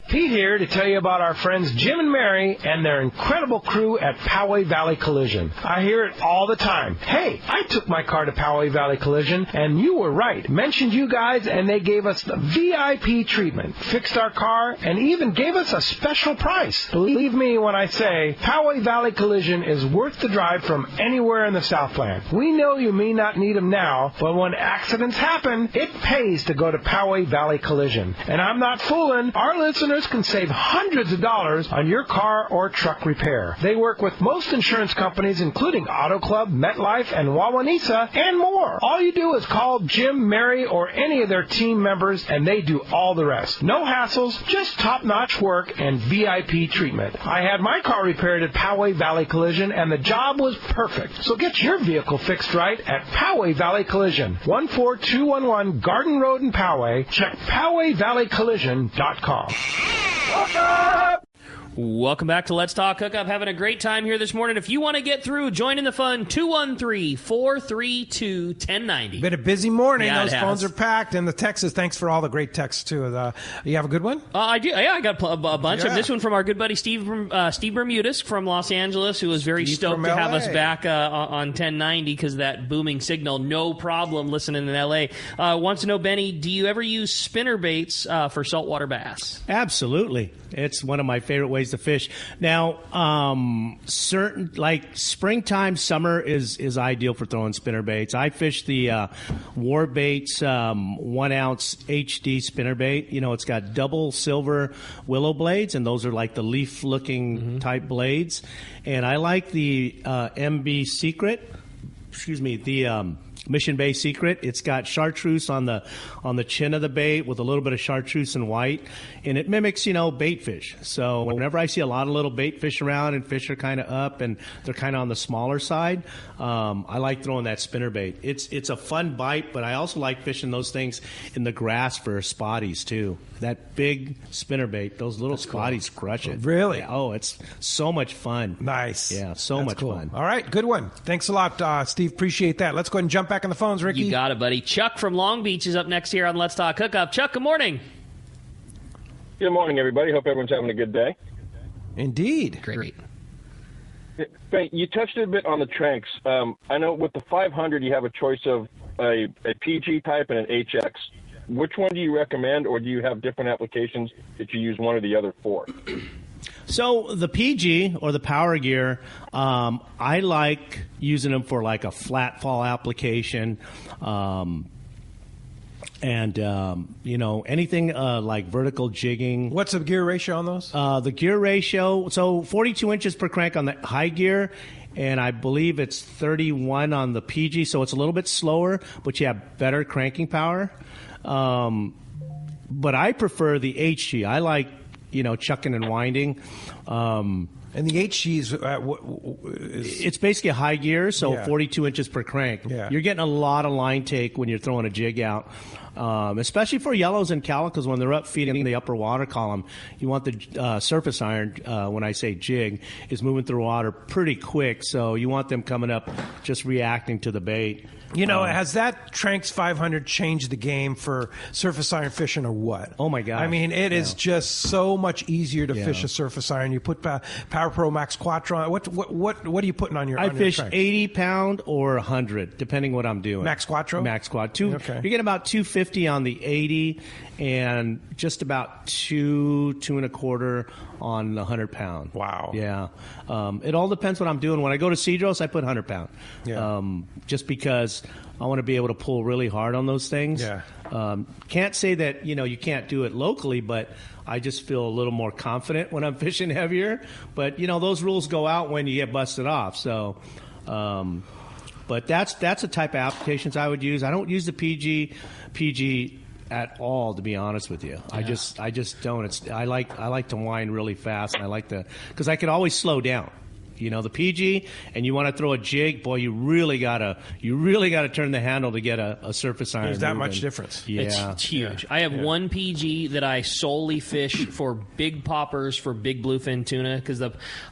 Pete here to tell you about our friends Jim and Mary and their incredible crew at Poway Valley Collision. I hear it all the time. Hey, I took my car to Poway Valley Collision, and you were right. Mentioned you guys, and they gave us the VIP treatment. Fixed our car, and even gave us a special price. Believe me when I say Poway Valley Collision is worth the drive from anywhere in the Southland. We know you may not need them now, but when accidents happen, it pays to go to Poway Valley Collision. And I'm not fooling. Our listeners can save hundreds of dollars on your car or truck repair. They work with most insurance companies, including Auto Club, MetLife, and Wawanesa, and more. All you do is call Jim, Mary, or any of their team members, and they do all the rest. No hassles, just top-notch work and VIP treatment. I had my car repaired at Poway Valley Collision, and the job was perfect. So get your vehicle fixed right at Poway Valley Collision, 14211 Garden Road in Poway. Check PowayValleyCollision.com. Welcome back to Let's Talk Hookup. Having a great time here this morning. If you want to get through, join in the fun. 213-432-1090. Been a busy morning. Yeah, those phones are packed, and the texts. Thanks for all the great texts too. You have a good one? I do. Yeah, I got a bunch of this one from our good buddy Steve Bermudez from Los Angeles, who was very stoked to have us back on 1090 because of that booming signal. No problem listening in L.A. Wants to know, Benny, do you ever use spinner baits for saltwater bass? Absolutely. It's one of my favorite ways to fish. Now, certain like springtime, summer is ideal for throwing spinner baits. I fish the War Baits 1 ounce HD spinner bait. You know, it's got double silver willow blades, and those are like the leaf looking type blades. And I like the MB Secret. Excuse me, the Mission Bay Secret. It's got chartreuse on the chin of the bait with a little bit of chartreuse and white, and it mimics, bait fish. So whenever I see a lot of little bait fish around and fish are kind of up and they're kind of on the smaller side, I like throwing that spinner bait. It's a fun bite, but I also like fishing those things in the grass for spotties too. That big spinner bait, those little spotties crush it. Really? Yeah, oh, it's so much fun. Nice. Yeah, so much fun. All right, good one. Thanks a lot, Steve. Appreciate that. Let's go ahead and jump back on the phones, Ricky. You got it, buddy. Chuck from Long Beach is up next here on Let's Talk Hookup. Chuck, good morning. Good morning, everybody. Hope everyone's having a good day. Indeed. Great. You touched a bit on the Tranx. I know with the 500, you have a choice of a PG type and an HX. Which one do you recommend, or do you have different applications that you use one or the other for? So the PG or the Power Gear, I like using them for like a flat fall application. And, anything like vertical jigging. What's the gear ratio on those? The gear ratio, so 42 inches per crank on the high gear, and I believe it's 31 on the PG, so it's a little bit slower, but you have better cranking power. But I prefer the HG. I like, chucking and winding. And the HG is it's basically a high gear, so Yeah. 42 inches per crank. Yeah. You're getting a lot of line take when you're throwing a jig out, especially for yellows and calicos when they're up feeding the upper water column. You want the surface iron, when I say jig, is moving through water pretty quick, so you want them coming up just reacting to the bait. Has that Tranx 500 changed the game for surface iron fishing or what? Oh, my God. I mean, it is just so much easier to Yeah. fish a surface iron. You put Power Pro Max Quattro on. What are you putting on your I on fish your Tranx? 80-pound or 100, depending what I'm doing. Max Quattro? Max Quattro. Okay. You're getting about 250 on the 80 and just about 2.25 on the 100-pound. Wow. Yeah. It all depends what I'm doing. When I go to Cedros, I put 100-pound. Yeah. Just because I want to be able to pull really hard on those things. Yeah. Can't say that, you can't do it locally, but I just feel a little more confident when I'm fishing heavier. But, those rules go out when you get busted off. So, but that's the type of applications I would use. I don't use the PG at all, to be honest with you. Yeah. I just don't. I like to wind really fast, and I like to, because I can always slow down. The PG, and you want to throw a jig, boy, you really gotta turn the handle to get a surface iron. There's that moving. much difference. Yeah, It's huge. I have one PG that I solely fish for big poppers for big bluefin tuna, because a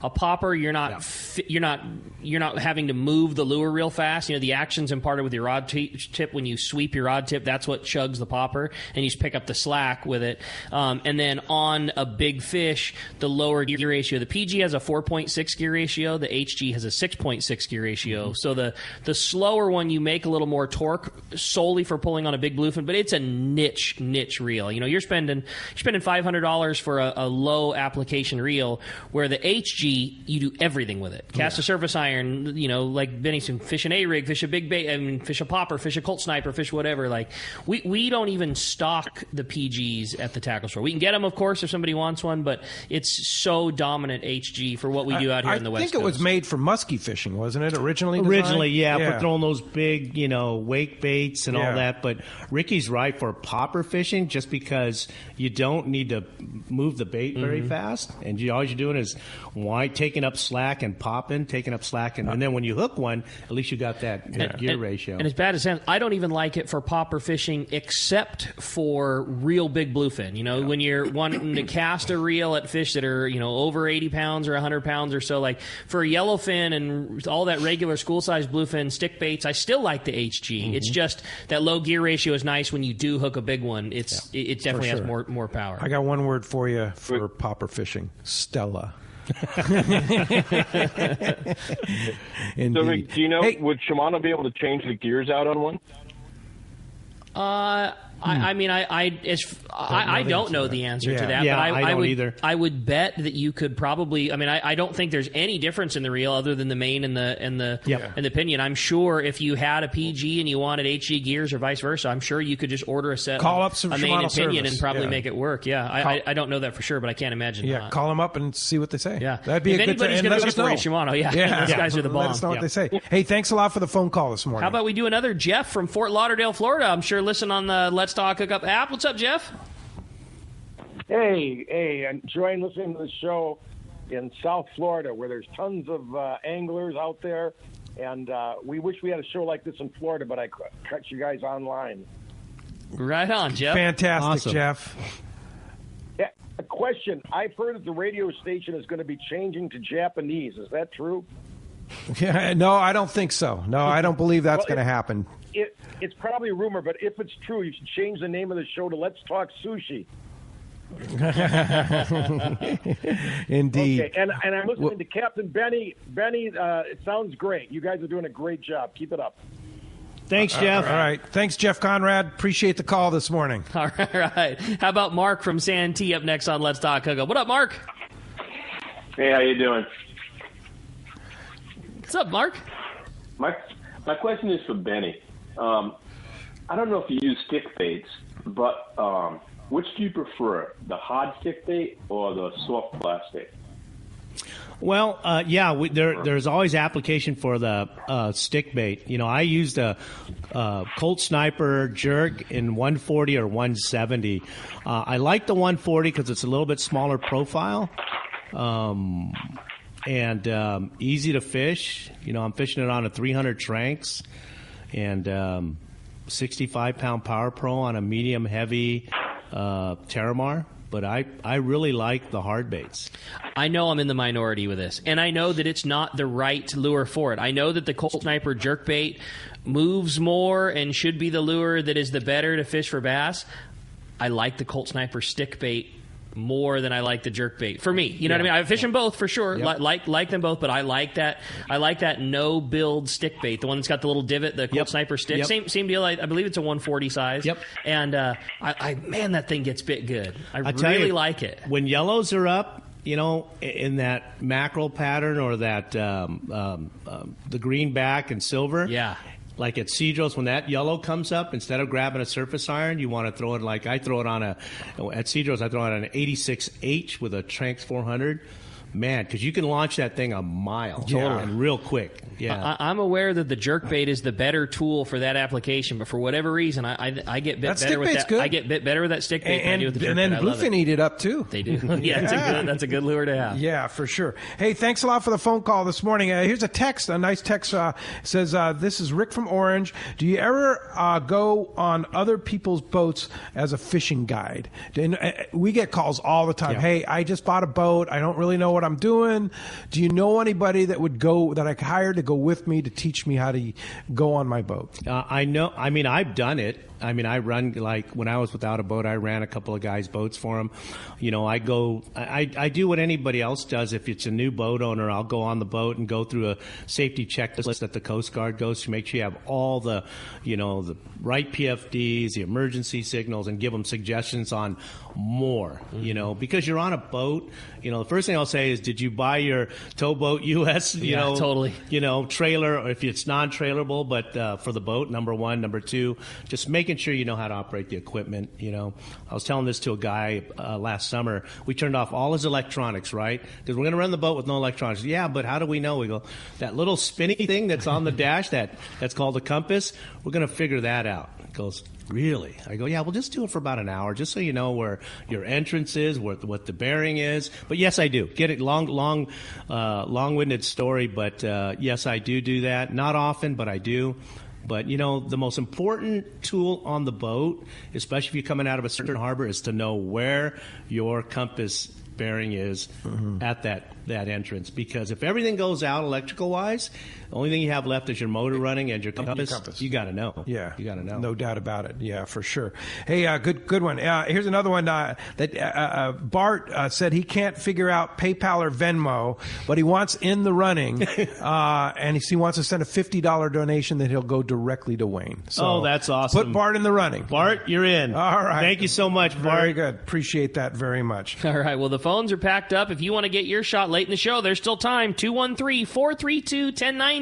popper you're not having to move the lure real fast. The action's imparted with your rod tip. When you sweep your rod tip, that's what chugs the popper, and you just pick up the slack with it. And then on a big fish, the lower gear ratio. The PG has a 4.6 gear ratio. The HG has a 6.6 gear ratio. Mm-hmm. So the slower one, you make a little more torque solely for pulling on a big bluefin, but it's a niche reel. You're spending $500 for a low application reel, where the HG, you do everything with it. Cast a surface iron, like Benny said, fish an A-rig, fish a big bait, fish a popper, fish a Colt Sniper, fish whatever. Like we don't even stock the PGs at the tackle store. We can get them, of course, if somebody wants one, but it's so dominant HG for what we do out here in the West. I think it was made for muskie fishing, wasn't it? Originally, yeah, for throwing those big, wake baits and all that. But Ricky's right for popper fishing, just because you don't need to move the bait very fast, and all you're doing is taking up slack and popping, and then when you hook one, at least you got that gear ratio. And as bad as it sounds, I don't even like it for popper fishing, except for real big bluefin. When you're wanting to cast a reel at fish that are over 80 pounds or 100 pounds or so, like for a yellowfin and all that regular school-sized bluefin stick baits, I still like the HG. It's just that low gear ratio is nice when you do hook a big one. It definitely has more power. I got one word for you for popper fishing: Stella. Indeed. So, Rick, do you know, would Shimano be able to change the gears out on one? I mean, I don't know the answer to that. Yeah, but I don't either. I would bet that you could probably. I mean, I don't think there's any difference in the reel other than the main and the pinion. I'm sure if you had a PG and you wanted HG gears or vice versa, I'm sure you could just order a set, call up some a main Shimano and pinion, service. and probably make it work. Yeah, I don't know that for sure, but I can't imagine. Yeah, not. call them up and see what they say. Yeah, that'd be if a good. anybody's And going let to us know. Shimano, those guys are the bomb. Let us know what they say. Hey, thanks a lot for the phone call this morning. How about we do another Jeff from Fort Lauderdale, Florida? I'm sure listen on the Let's Talk Hookup app. What's up, Jeff? Hey, enjoying listening to the show in South Florida, where there's tons of anglers out there, and we wish we had a show like this in Florida, but I cut you guys online. Right on, Jeff. Fantastic, Awesome. Jeff. Yeah, a question. I've heard that the radio station is going to be changing to Japanese. Is that true? Yeah, no, I don't think so. No, I don't believe that's going to happen. It's probably a rumor, but if it's true, you should change the name of the show to Let's Talk Sushi. Indeed. Okay, and I'm listening to Captain Benny. Benny, it sounds great. You guys are doing a great job. Keep it up. Thanks, Jeff. All right. Thanks, Jeff Conrad. Appreciate the call this morning. All right. How about Mark from Santee up next on Let's Talk Hookup? What up, Mark? Hey, how you doing? What's up, Mark? My question is for Benny. I don't know if you use stick baits, but which do you prefer, the hard stick bait or the soft plastic? Well, there's always application for the stick bait. I used a Colt Sniper jerk in 140 or 170. I like the 140 because it's a little bit smaller profile and easy to fish. I'm fishing it on a 300 Tranks and 65-pound Power Pro on a medium-heavy Terramar. But I really like the hard baits. I know I'm in the minority with this, and I know that it's not the right lure for it. I know that the Colt Sniper jerkbait moves more and should be the lure that is the better to fish for bass. I like the Colt Sniper stick bait more than I like the jerkbait. For me, you know what I mean? I fish them both for sure. Yep. Like them both, but I like that no build stick bait, the one that's got the little divot, the Colt Sniper stick. Yep. Same deal. I believe it's a 140 size. Yep. And man, that thing gets bit good. I really really like it. When yellows are up, in that mackerel pattern or that the green back and silver. Yeah. Like at Cedros, when that yellow comes up, instead of grabbing a surface iron, you want to throw it like I throw it on at Cedros, I throw it on an 86H with a Tranks 400. Man, because you can launch that thing a mile and real quick. Yeah, I'm aware that the jerkbait is the better tool for that application, but for whatever reason, I get bit better with that. Good. I get bit better with that stick bait than I do with the jerkbait. And then bluefin eat it up too. They do. Yeah, that's a good lure to have. Yeah, for sure. Hey, thanks a lot for the phone call this morning. Here's a text, a nice text. Says, this is Rick from Orange. Do you ever go on other people's boats as a fishing guide? We get calls all the time. Yeah. Hey, I just bought a boat. I don't really know what I'm doing. Do you know anybody that would go, that I could hire to go with me to teach me how to go on my boat? I know. I mean, I've done it. I mean, I run, like, when I was without a boat, I ran a couple of guys' boats for them. I do what anybody else does. If it's a new boat owner, I'll go on the boat and go through a safety checklist that the Coast Guard goes to make sure you have all the, the right PFDs, the emergency signals, and give them suggestions on more, because you're on a boat. The first thing I'll say is, did you buy your towboat US, totally. Trailer, or if it's non-trailerable, but for the boat, number one. Number two, just making sure you know how to operate the equipment. I was telling this to a guy last summer. We turned off all his electronics, right? Because we're going to run the boat with no electronics. Yeah, but how do we know? We go, that little spinny thing that's on the dash, that's called a compass, we're going to figure that out. He goes, really? I go, yeah, we'll just do it for about an hour, just so you know where your entrance is, what the bearing is. But yes, I do. Get it, long-winded story, but yes, I do that. Not often, but I do. But, the most important tool on the boat, especially if you're coming out of a certain harbor, is to know where your compass bearing is at that entrance. Because if everything goes out electrical-wise, the only thing you have left is your motor running and your compass. You got to know. Yeah. You got to know. No doubt about it. Yeah, for sure. Hey, good one. Here's another one that Bart said he can't figure out PayPal or Venmo, but he wants in the running, and he wants to send a $50 donation that he'll go directly to Wayne. So that's awesome. Put Bart in the running. Bart, you're in. All right. Thank you so much, Bart. Very good. Appreciate that very much. All right. Well, the phones are packed up. If you want to get your shot late in the show, there's still time. 213-432-1090.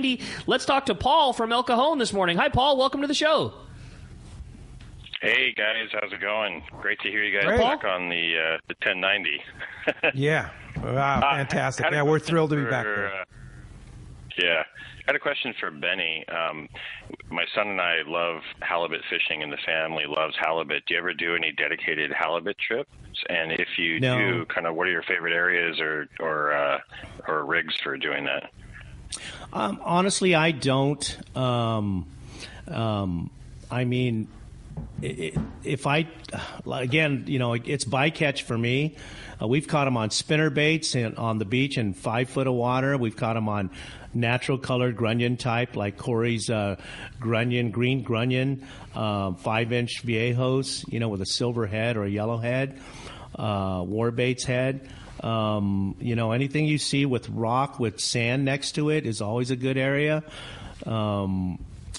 Let's talk to Paul from El Cajon this morning. Hi, Paul. Welcome to the show. Hey, guys. How's it going? Great to hear you guys Great. back on the 1090. Yeah. Wow, fantastic. Yeah, we're thrilled to be back there. Yeah. I had a question for Benny. My son and I love halibut fishing, and the family loves halibut. Do you ever do any dedicated halibut trips? And if you do, kind of what are your favorite areas or rigs for doing that? Honestly, I don't. I mean, if I, again, it's bycatch for me. We've caught them on spinner baits and on the beach in 5 foot of water. We've caught them on natural colored grunion type, like Corey's grunion, green grunion, 5-inch viejos, with a silver head or a yellow head, war baits head. Anything you see with rock with sand next to it is always a good area.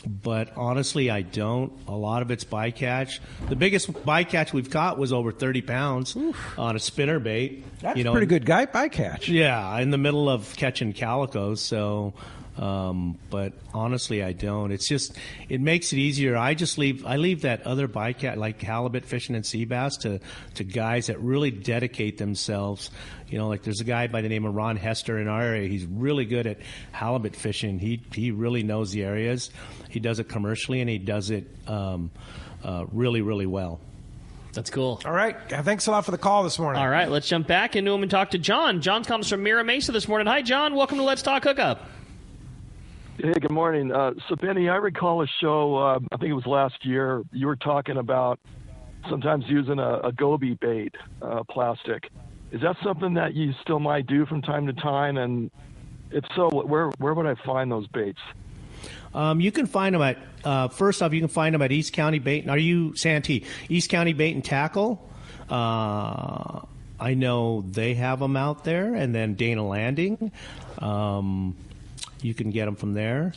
But honestly, I don't. A lot of it's bycatch. The biggest bycatch we've caught was over 30 pounds on a spinner bait. That's a pretty good bycatch. Yeah, in the middle of catching calicos. So, But honestly, I don't. It makes it easier. I leave that other bycatch, like halibut fishing and sea bass, to guys that really dedicate themselves. Like there's a guy by the name of Ron Hester in our area. He's really good at halibut fishing. He really knows the areas. He does it commercially, and he does it really, really well. That's cool. All right. Thanks a lot for the call this morning. All right. Let's jump back into him and talk to John. John comes from Mira Mesa this morning. Hi, John. Welcome to Let's Talk Hookup. Hey, good morning. So, Benny, I recall a show, I think it was last year, you were talking about sometimes using a goby bait, plastic. Is that something that you still might do from time to time? And if so, where would I find those baits? You can find them at, first off, you can find them at East County Bait. Are you, Santee, East County Bait and Tackle? I know they have them out there. And then Dana Landing. You can get them from there.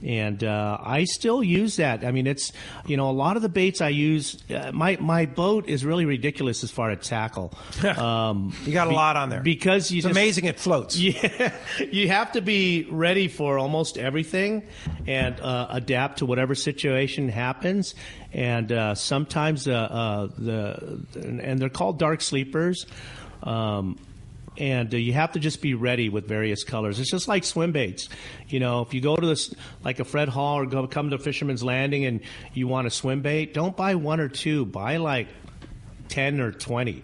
And I still use that. I mean, it's, a lot of the baits I use, my boat is really ridiculous as far as tackle. You got a lot on there. Because it's amazing it floats. Yeah, you have to be ready for almost everything and adapt to whatever situation happens. And sometimes and they're called dark sleepers. And you have to just be ready with various colors. It's just like swim baits. If you go to this, like a Fred Hall, or come to Fisherman's Landing and you want a swim bait, don't buy one or two. Buy like 10 or 20.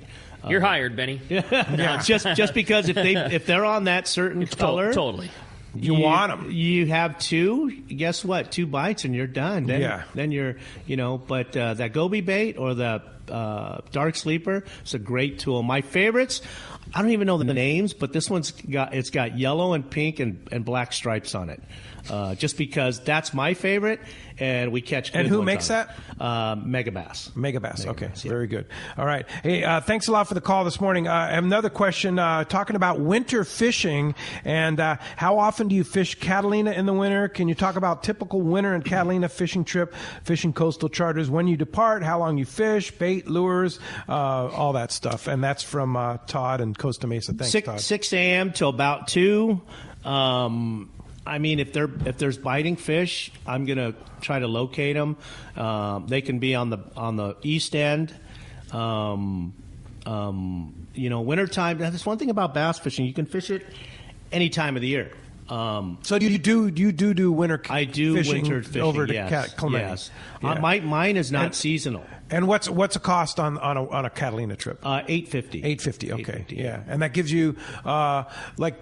You're hired, Benny. No, just because if they're on that certain color, totally. You want them. You have two. Guess what? 2 bites and you're done. Then you're, But that goby bait or the dark sleeper, it's a great tool. My favorites, I don't even know the names, but this one's got yellow and pink and black stripes on it. Just because that's my favorite, and we catch good And who ones makes on that? it. Megabass. Megabass. Okay, yeah. Very good. All right. Hey, thanks a lot for the call this morning. I have another question talking about winter fishing, and how often do you fish Catalina in the winter? Can you talk about typical winter and Catalina fishing trip, fishing coastal charters, when you depart, how long you fish, bait, lures, all that stuff? And that's from Todd in Costa Mesa. Thanks, Todd. 6 a.m. till about 2. I mean, if there's biting fish, I'm gonna try to locate them. They can be on the east end. Wintertime. That's one thing about bass fishing. You can fish it any time of the year. So you do winter? I do fishing winter fishing over to yes, Clemente. yes. Yeah. Mine is not seasonal. And what's a cost on a Catalina trip? $850. $850. Okay. $850, Yeah, and that gives you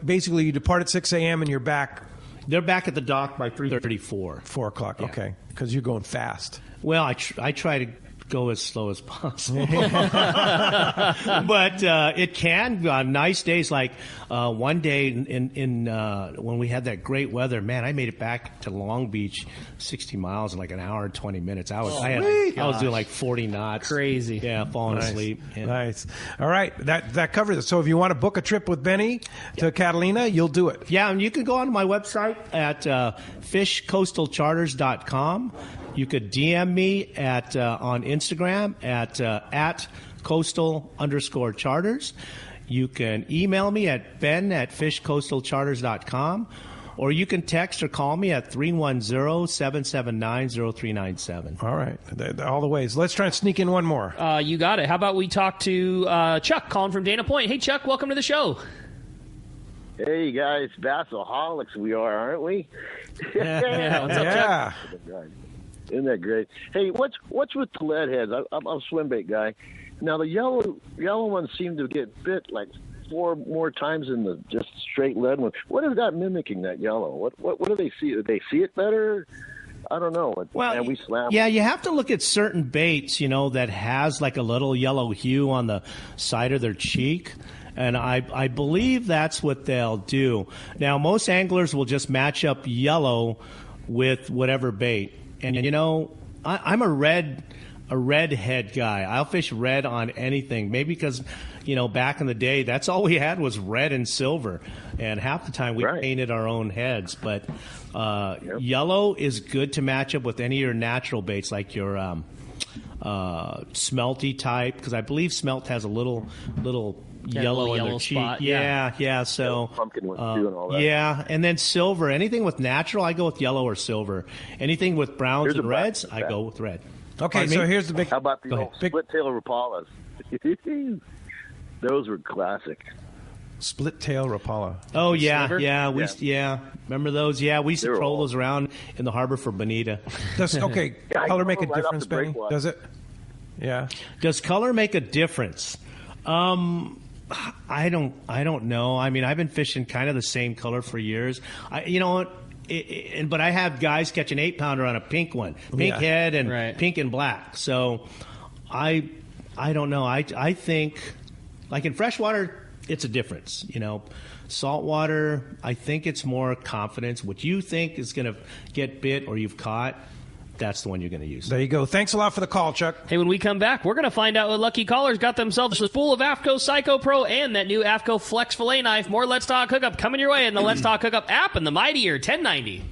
basically you depart at 6 a.m. and you're back. They're back at the dock by 3:34. 4 o'clock. Yeah. Okay, because you're going fast. Well, I try to go as slow as possible. But it can on nice days, like one day in when we had that great weather, man, I made it back to Long Beach 60 miles in like an hour and 20 minutes. I was doing like 40 knots. Crazy. Yeah, falling asleep. Yeah. Nice. All right, that covers it. So if you want to book a trip with Benny to Catalina, you'll do it. Yeah, and you can go onto my website at fishcoastalcharters.com. You could DM me on Instagram at coastal_charters. You can email me at ben@fishcoastalcharters.com, or you can text or call me at 310-779-0397. All right, all the ways. Let's try and sneak in one more. You got it. How about we talk to Chuck calling from Dana Point? Hey, Chuck, welcome to the show. Hey, guys, bassaholics we are, aren't we? Yeah, what's up, Chuck? Isn't that great? Hey, what's with the lead heads? I'm a swim bait guy. Now the yellow ones seem to get bit like 4 more times than the just straight lead one. What is that mimicking, that yellow? What do they see? Do they see it better? I don't know. Well, we slam. Yeah, you have to look at certain baits, that has like a little yellow hue on the side of their cheek. And I believe that's what they'll do. Now, most anglers will just match up yellow with whatever bait. And, I'm a red head guy. I'll fish red on anything. Maybe because, back in the day, that's all we had was red and silver. And half the time we painted our own heads. But yellow is good to match up with any of your natural baits, like your smelty type, because I believe smelt has a little yellow in their spot, cheek. Yeah. So pumpkin with too and all that. Yeah, and then silver. Anything with natural, I go with yellow or silver. Anything with browns Here's and a reds, best I go with red. Okay, so here's the big. How about the old split-tail Rapalas? Those were classic. Split tail Rapala. Oh yeah, Silver? yeah. Remember those? Yeah, we used to troll those around in the harbor for bonita. Does color make a difference, Benny? Does it? Yeah. Does color make a difference? I don't know. I mean, I've been fishing kind of the same color for years. You know what? But I have guys catch an 8-pounder on a pink one, pink head and pink and black. So I don't know. I think like in freshwater, it's a difference. Saltwater, I think it's more confidence. What you think is going to get bit or you've caught, that's the one you're going to use. There you go. Thanks a lot for the call, Chuck. Hey, when we come back, we're going to find out what lucky callers got themselves a spool of AFCO Psycho Pro and that new AFCO Flex Fillet Knife. More Let's Talk Hookup coming your way in the Let's Talk Hookup app and the mightier 1090.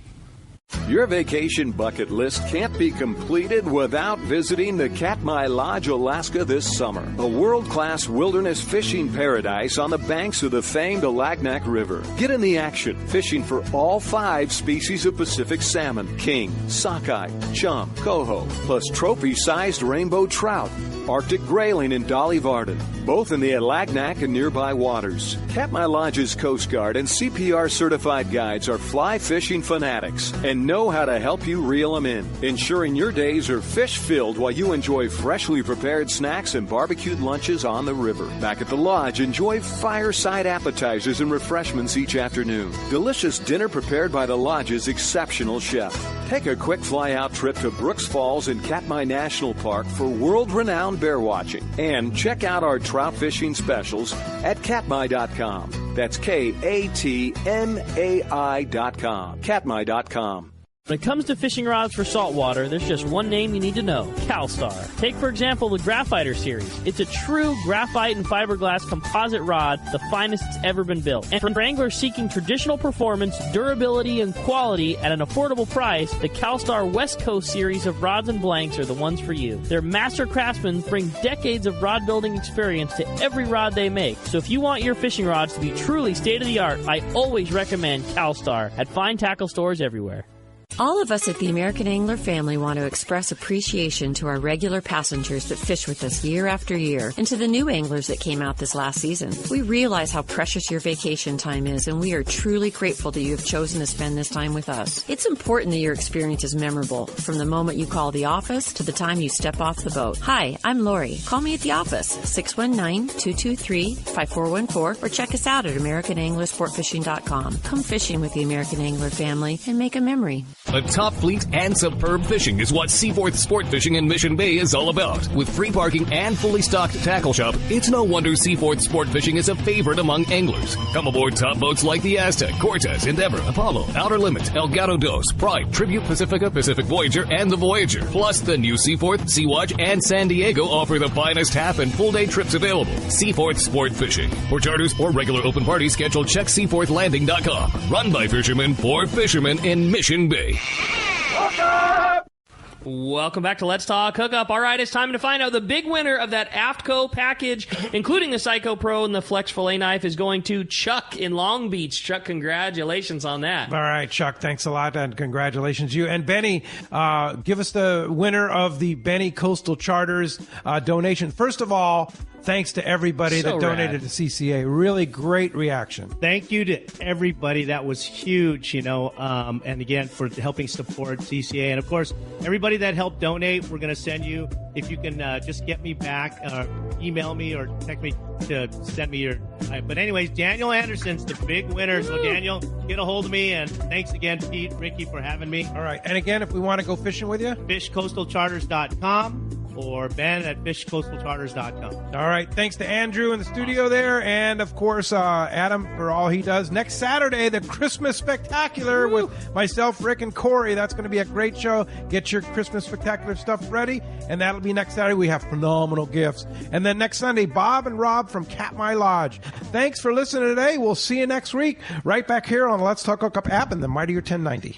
Your vacation bucket list can't be completed without visiting the Katmai Lodge, Alaska this summer. A world-class wilderness fishing paradise on the banks of the famed Alagnak River. Get in the action, fishing for all 5 species of Pacific salmon, king, sockeye, chum, coho, plus trophy-sized rainbow trout, Arctic grayling and Dolly Varden, both in the Alagnak and nearby waters. Katmai Lodge's Coast Guard and CPR certified guides are fly fishing fanatics and know how to help you reel them in, ensuring your days are fish-filled while you enjoy freshly prepared snacks and barbecued lunches on the river. Back at the lodge, enjoy fireside appetizers and refreshments each afternoon. Delicious dinner prepared by the lodge's exceptional chef. Take a quick fly-out trip to Brooks Falls in Katmai National Park for world-renowned bear watching. And check out our trout fishing specials at katmai.com. That's KATMAI.com. Katmai.com. When it comes to fishing rods for saltwater, there's just one name you need to know, CalStar. Take, for example, the Graphiter series. It's a true graphite and fiberglass composite rod, the finest it's ever been built. And for anglers seeking traditional performance, durability, and quality at an affordable price, the CalStar West Coast series of rods and blanks are the ones for you. Their master craftsmen bring decades of rod building experience to every rod they make. So if you want your fishing rods to be truly state-of-the-art, I always recommend CalStar at fine tackle stores everywhere. All of us at the American Angler family want to express appreciation to our regular passengers that fish with us year after year and to the new anglers that came out this last season. We realize how precious your vacation time is, and we are truly grateful that you have chosen to spend this time with us. It's important that your experience is memorable, from the moment you call the office to the time you step off the boat. Hi, I'm Lori. Call me at the office, 619-223-5414, or check us out at AmericanAnglerSportFishing.com. Come fishing with the American Angler family and make a memory. A top fleet and superb fishing is what Seaforth Sport Fishing in Mission Bay is all about. With free parking and fully stocked tackle shop, it's no wonder Seaforth Sport Fishing is a favorite among anglers. Come aboard top boats like the Aztec, Cortez, Endeavor, Apollo, Outer Limit, El Gato Dos, Pride, Tribute Pacifica, Pacific Voyager, and the Voyager. Plus, the new Seaforth, Sea-Watch, and San Diego offer the finest half and full day trips available. Seaforth Sport Fishing. For charters or regular open parties, schedule check seaforthlanding.com. Run by fishermen for fishermen in Mission Bay. Welcome back to Let's Talk Hookup. All right, it's time to find out the big winner of that AFCO package, including the Psycho Pro and the Flex Fillet Knife, is going to Chuck in Long Beach. Chuck, congratulations on that. All right, Chuck, thanks a lot, and congratulations to you. And Benny, give us the winner of the Benny Coastal Charters donation. First of all, thanks to everybody that donated to CCA. Really great reaction. Thank you to everybody. That was huge, and again, for helping support CCA. And, of course, everybody that helped donate, we're going to send you, if you can just get me back, email me or text me to send me your. But anyways, Daniel Anderson's the big winner. So, Daniel, get a hold of me. And thanks again, Pete, Ricky, for having me. All right. And again, if we want to go fishing with you, fishcoastalcharters.com. or Ben at fishcoastalcharters.com. All right. Thanks to Andrew in the studio there. And, of course, Adam for all he does. Next Saturday, the Christmas Spectacular with myself, Rick, and Corey. That's going to be a great show. Get your Christmas Spectacular stuff ready. And that'll be next Saturday. We have phenomenal gifts. And then next Sunday, Bob and Rob from Katmai Lodge. Thanks for listening today. We'll see you next week right back here on Let's Talk Hookup app and the Mightier 1090.